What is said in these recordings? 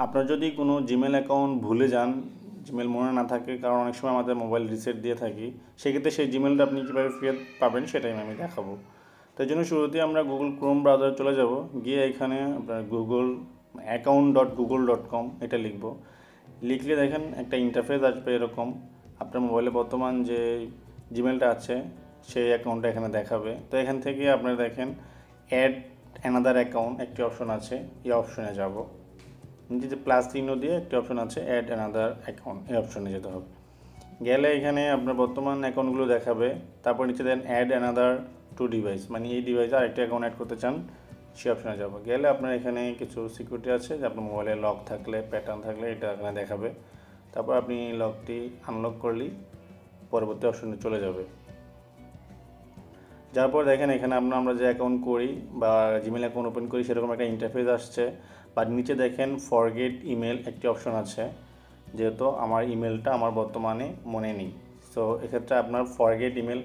আপনার যদি কোনো জিমেল অ্যাকাউন্ট ভুলে যান, জিমেল মনে না থাকে, কারণ অনেক সময় আমাদের মোবাইল রিসেট দিয়ে থাকি, সেক্ষেত্রে সেই জিমেলটা আপনি কীভাবে ফেরত পাবেন সেটাই আমি দেখাবো। তো এই জন্য শুরুতেই আমরা গুগল ক্রোম ব্রাউজারে চলে যাব, গিয়ে এখানে আপনার account.google.com এটা লিখব। লিখলে দেখেন একটা ইন্টারফেস আসবে এরকম। আপনার মোবাইলে বর্তমান যে জিমেলটা আছে সেই অ্যাকাউন্টটা এখানে দেখাবে। তো এখান থেকে আপনারা দেখেন অ্যাড অ্যানাদার অ্যাকাউন্ট একটি অপশন আছে, এই অপশনে যাব। নিচে যে প্লাস চিহ্ন দিয়ে একটি অপশন আছে অ্যাড অ্যানাদার অ্যাকাউন্ট, এই অপশনে যেতে হবে। গেলে এখানে আপনার বর্তমান অ্যাকাউন্টগুলো দেখাবে। তারপর নিচে দেন অ্যাড অ্যানাদার টু ডিভাইস, মানে এই ডিভাইসে আরেকটি অ্যাকাউন্ট অ্যাড করতে চান, সেই অপশনে যাব। গেলে আপনার এখানে কিছু সিকিউরিটি আছে, যে আপনার মোবাইলে লক থাকলে, প্যাটার্ন থাকলে এটা এখানে দেখাবে। তারপর আপনি লকটি আনলক করলেই পরবর্তী অপশনে চলে যাবে। যার পর দেখেন এখানে আমরা যে অ্যাকাউন্ট করি বা জিমেল অ্যাকাউন্ট ওপেন করি সেরকম একটা ইন্টারফেস আসছে। বা নিচে দেখেন ফরগেট ইমেল একটি অপশন আছে, যেহেতু আমার ইমেলটা আমার বর্তমানে মনে নেই। সো এক্ষেত্রে আপনার ফরগেট ইমেল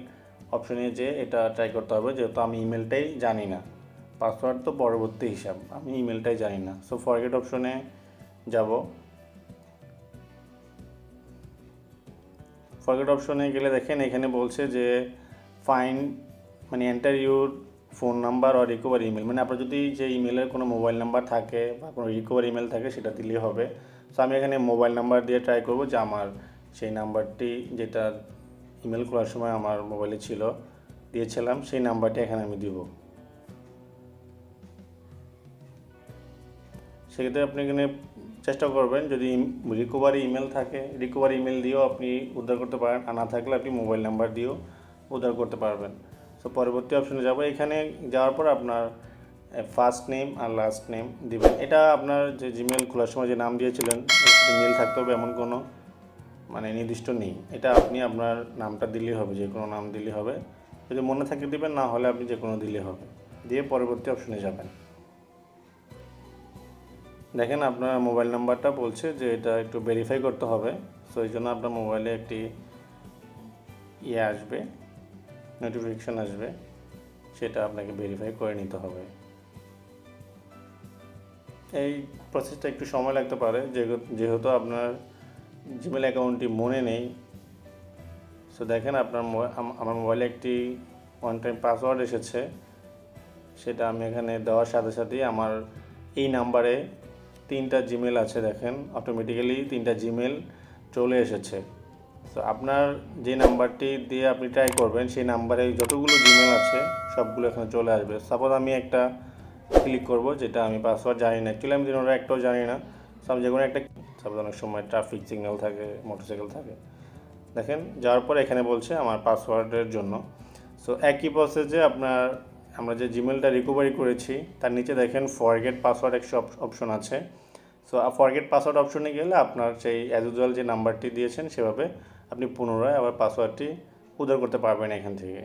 অপশনে যে এটা ট্রাই করতে হবে, যেহেতু আমি ইমেলটাই জানি না। পাসওয়ার্ড তো পরবর্তী হিসাব, আমি ইমেলটাই জানি না। সো ফরগেট অপশনে যাব। ফরগেট অপশনে গেলে দেখেন এখানে বলছে যে ফাইন্ড, মানে এন্টার ইউর ফোন নাম্বার আর রিকভার ইমেল, মানে আপনার যদি যে ইমেলের কোনো মোবাইল নাম্বার থাকে বা কোনো রিকভার ইমেল থাকে সেটা দিলেই হবে। সো আমি এখানে মোবাইল নাম্বার দিয়ে ট্রাই করব, যে আমার সেই নাম্বারটি যেটা ইমেল খোলার সময় আমার মোবাইলে ছিল, দিয়েছিলাম, সেই নাম্বারটি এখানে আমি দিব। সেক্ষেত্রে আপনি এখানে চেষ্টা করবেন, যদি রিকভারি ইমেল থাকে রিকভারি ইমেল দিয়েও আপনি উদ্ধার করতে পারেন, আর না থাকলে আপনি মোবাইল নাম্বার দিয়েও উদ্ধার করতে পারবেন। সো পরবর্তী অপশনে যাব। এখানে যাওয়ার পর আপনার ফার্স্ট নেম আর লাস্ট নেম দিবেন। এটা আপনার যে জিমেল খোলার সময় যে নাম দিয়েছিলেন মেল থাকতে হবে এমন কোনো মানে নির্দিষ্ট নেই। এটা আপনি আপনার নামটা দিলেই হবে, যে কোনো নাম দিলেই হবে। যদি মনে থাকে দিবেন, না হলে আপনি যে কোনো দিলেই হবে। দিয়ে পরবর্তী অপশনে যাবেন। দেখেন আপনার মোবাইল নাম্বারটা বলছে যে এটা একটু ভেরিফাই করতে হবে। সো এই জন্য আপনার মোবাইলে একটি আসবে, নোটিফিকেশান আসবে, সেটা আপনাকে ভেরিফাই করে নিতে হবে। এই প্রসেসটা একটু সময় লাগতে পারে, যেহেতু আপনার জিমেল অ্যাকাউন্টটি মনে নেই। সো দেখেন আপনার আমার মোবাইলে একটি ওয়ান টাইম পাসওয়ার্ড এসেছে, সেটা আমি এখানে দেওয়ার সাথে সাথেই আমার এই নাম্বারে 3টা জিমেল আছে। দেখেন অটোমেটিক্যালি 3টা জিমেল চলে এসেছে। তো আপনার যে নাম্বারটি দিয়ে আপনি ট্রাই করবেন সেই নাম্বারে যতগুলো জিমেল আছে সবগুলো এখানে চলে আসবে। সাপোজ আমি একটা ক্লিক করব, যেটা আমি পাসওয়ার্ড জানি না, অ্যাকচুয়ালি আমি দিনের একটাও জানি না। সো আমি যে কোনো একটা, সাপোজ অনেক সময় ট্রাফিক সিগন্যাল থাকে, মোটরসাইকেল থাকে, দেখেন যাওয়ার পর এখানে বলছে আমার পাসওয়ার্ডের জন্য। সো একই প্রসেসে আমরা যে জিমেলটা রিকভারি করেছি তার নিচে দেখেন ফরগেট পাসওয়ার্ড একটা অপশন আছে। সো ফরগেট পাসওয়ার্ড অপশনে গেলে আপনার সেই অ্যাজ ইউজুয়াল যে নাম্বারটি দিয়েছেন সেভাবে আপনি পুনরায় আবার পাসওয়ার্ডটি উদ্ধার করতে পারবেন এখান থেকে।